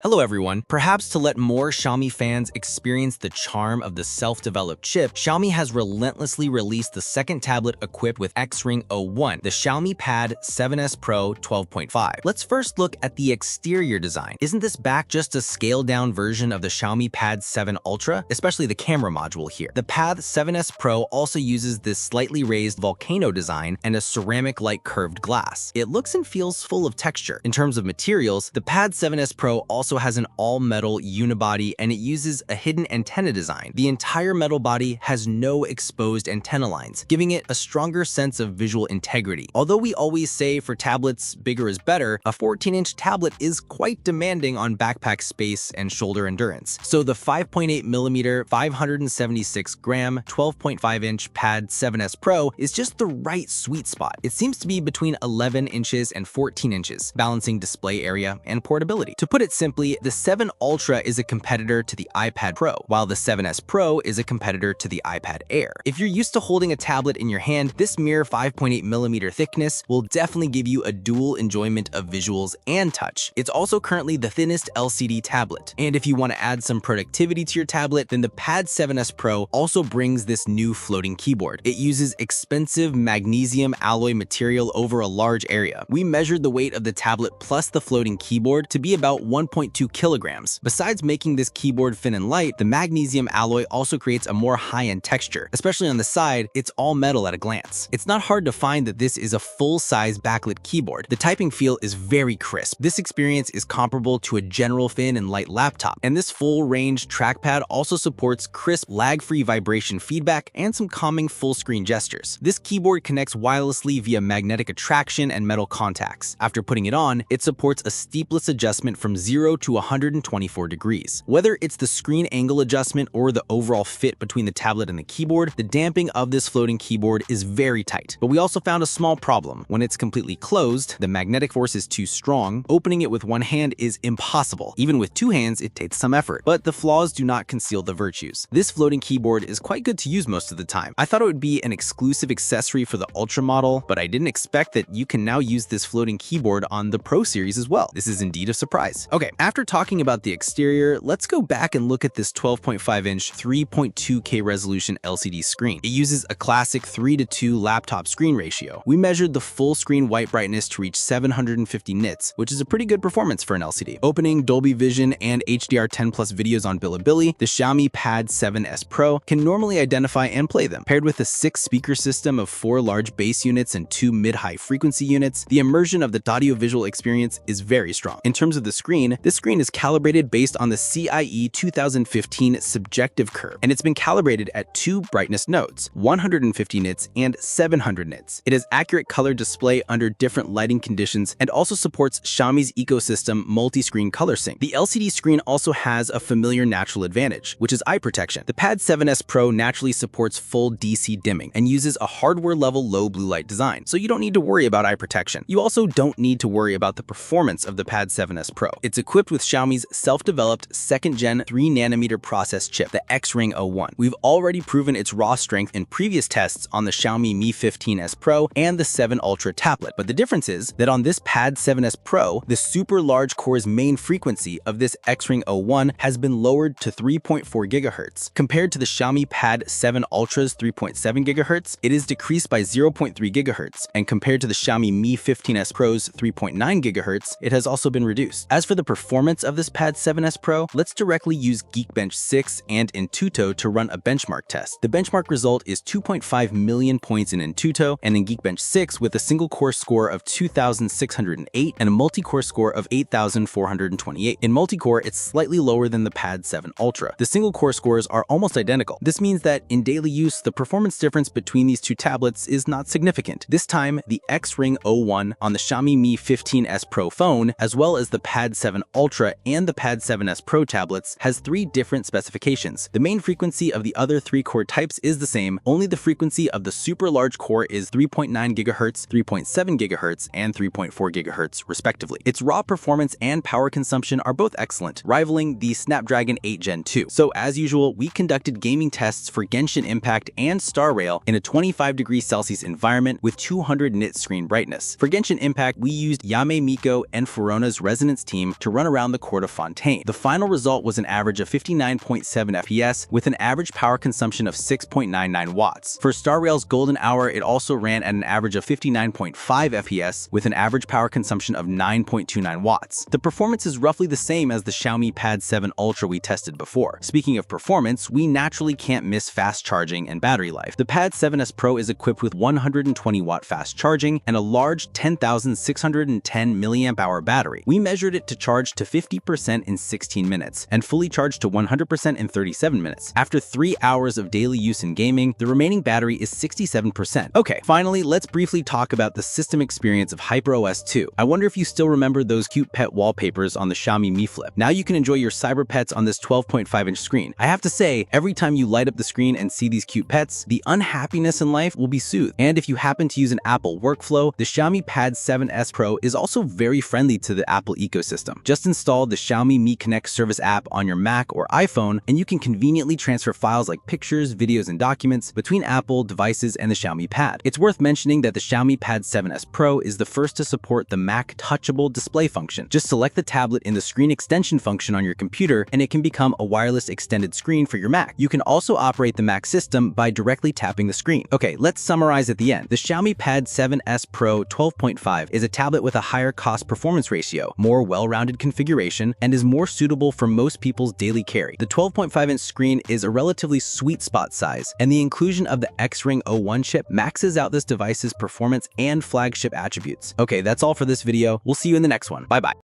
Hello everyone. Perhaps to let more Xiaomi fans experience the charm of the self-developed chip, Xiaomi has relentlessly released the second tablet equipped with X-Ring 01, the Xiaomi Pad 7s Pro 12.5. Let's first look at the exterior design. Isn't this back just a scaled-down version of the Xiaomi Pad 7 Ultra? Especially the camera module here. The Pad 7s Pro also uses this slightly raised volcano design and a ceramic-like curved glass. It looks and feels full of texture. In terms of materials, the Pad 7s Pro also has an all-metal unibody and it uses a hidden antenna design. The entire metal body has no exposed antenna lines, giving it a stronger sense of visual integrity. Although we always say for tablets, bigger is better, a 14-inch tablet is quite demanding on backpack space and shoulder endurance. So the 5.8mm, 576-gram, 12.5-inch Pad 7s Pro is just the right sweet spot. It seems to be between 11 inches and 14 inches, balancing display area and portability. To put it simply, the 7 Ultra is a competitor to the iPad Pro, while the 7s Pro is a competitor to the iPad Air. If you're used to holding a tablet in your hand, this mere 5.8mm thickness will definitely give you a dual enjoyment of visuals and touch. It's also currently the thinnest LCD tablet. And if you want to add some productivity to your tablet, then the Pad 7s Pro also brings this new floating keyboard. It uses expensive magnesium alloy material over a large area. We measured the weight of the tablet plus the floating keyboard to be about 1.2 kilograms. Besides making this keyboard thin and light, the magnesium alloy also creates a more high-end texture. Especially on the side, it's all metal at a glance. It's not hard to find that this is a full-size backlit keyboard. The typing feel is very crisp. This experience is comparable to a general thin and light laptop. And this full-range trackpad also supports crisp, lag-free vibration feedback and some calming full-screen gestures. This keyboard connects wirelessly via magnetic attraction and metal contacts. After putting it on, it supports a steepless adjustment from 0 to 124 degrees. Whether it's the screen angle adjustment or the overall fit between the tablet and the keyboard, the damping of this floating keyboard is very tight. But we also found a small problem. When it's completely closed, the magnetic force is too strong. Opening it with one hand is impossible. Even with two hands, it takes some effort. But the flaws do not conceal the virtues. This floating keyboard is quite good to use most of the time. I thought it would be an exclusive accessory for the Ultra model, but I didn't expect that you can now use this floating keyboard on the Pro series as well. This is indeed a surprise. Okay, after talking about the exterior, let's go back and look at this 12.5-inch 3.2K resolution LCD screen. It uses a classic 3:2 laptop screen ratio. We measured the full screen white brightness to reach 750 nits, which is a pretty good performance for an LCD. Opening Dolby Vision and HDR10+ videos on Bilibili, the Xiaomi Pad 7s Pro can normally identify and play them. Paired with a 6-speaker system of 4 large bass units and 2 mid-high frequency units, the immersion of the audio-visual experience is very strong. In terms of the screen, this screen is calibrated based on the CIE 2015 subjective curve, and it's been calibrated at 2 brightness nodes, 150 nits and 700 nits. It has accurate color display under different lighting conditions and also supports Xiaomi's ecosystem multi-screen color sync. The LCD screen also has a familiar natural advantage, which is eye protection. The Pad 7s Pro naturally supports full DC dimming and uses a hardware-level low blue light design, so you don't need to worry about eye protection. You also don't need to worry about the performance of the Pad 7s Pro. It's equipped with Xiaomi's self-developed 2nd-gen 3nm process chip, the X-Ring 01. We've already proven its raw strength in previous tests on the Xiaomi Mi 15s Pro and the 7 Ultra tablet, but the difference is that on this Pad 7s Pro, the super large core's main frequency of this X-Ring 01 has been lowered to 3.4 GHz. Compared to the Xiaomi Pad 7 Ultra's 3.7 GHz, it is decreased by 0.3 GHz, and compared to the Xiaomi Mi 15s Pro's 3.9 GHz, it has also been reduced. As for the performance of this Pad 7s Pro, let's directly use Geekbench 6 and Intuito to run a benchmark test. The benchmark result is 2.5 million points in Intuito, and in Geekbench 6 with a single core score of 2,608 and a multi-core score of 8,428. In multi-core, it's slightly lower than the Pad 7 Ultra. The single core scores are almost identical. This means that in daily use, the performance difference between these two tablets is not significant. This time, the X-Ring 01 on the Xiaomi Mi 15s Pro phone, as well as the Pad 7 Ultra and the Pad 7s Pro tablets, has 3 different specifications. The main frequency of the other 3 core types is the same, only the frequency of the super large core is 3.9 GHz, 3.7 GHz, and 3.4 GHz respectively. Its raw performance and power consumption are both excellent, rivaling the Snapdragon 8 Gen 2. So as usual, we conducted gaming tests for Genshin Impact and Star Rail in a 25°C environment with 200 nit screen brightness. For Genshin Impact, we used Yame Miko and Furona's Resonance team to run around the court of Fontaine. The final result was an average of 59.7 FPS with an average power consumption of 6.99 watts. For Star Rail's golden hour, it also ran at an average of 59.5 FPS with an average power consumption of 9.29 watts. The performance is roughly the same as the Xiaomi Pad 7 Ultra we tested before. Speaking of performance, we naturally can't miss fast charging and battery life. The Pad 7s Pro is equipped with 120-watt fast charging and a large 10,610 mAh battery. We measured it to charge to 50% in 16 minutes and fully charged to 100% in 37 minutes. After 3 hours of daily use in gaming, the remaining battery is 67%. Okay, finally, let's briefly talk about the system experience of HyperOS 2. I wonder if you still remember those cute pet wallpapers on the Xiaomi Mi Flip. Now you can enjoy your cyber pets on this 12.5-inch screen. I have to say, every time you light up the screen and see these cute pets, the unhappiness in life will be soothed. And if you happen to use an Apple workflow, the Xiaomi Pad 7s Pro is also very friendly to the Apple ecosystem. Just install the Xiaomi Mi Connect service app on your Mac or iPhone, and you can conveniently transfer files like pictures, videos, and documents between Apple devices and the Xiaomi Pad. It's worth mentioning that the Xiaomi Pad 7s Pro is the first to support the Mac touchable display function. Just select the tablet in the screen extension function on your computer, and it can become a wireless extended screen for your Mac. You can also operate the Mac system by directly tapping the screen. Okay, let's summarize at the end. The Xiaomi Pad 7s Pro 12.5 is a tablet with a higher cost-performance ratio, more well-rounded configuration, and is more suitable for most people's daily carry. The 12.5-inch screen is a relatively sweet spot size, and the inclusion of the X-Ring 01 chip maxes out this device's performance and flagship attributes. Okay, that's all for this video. We'll see you in the next one. Bye-bye.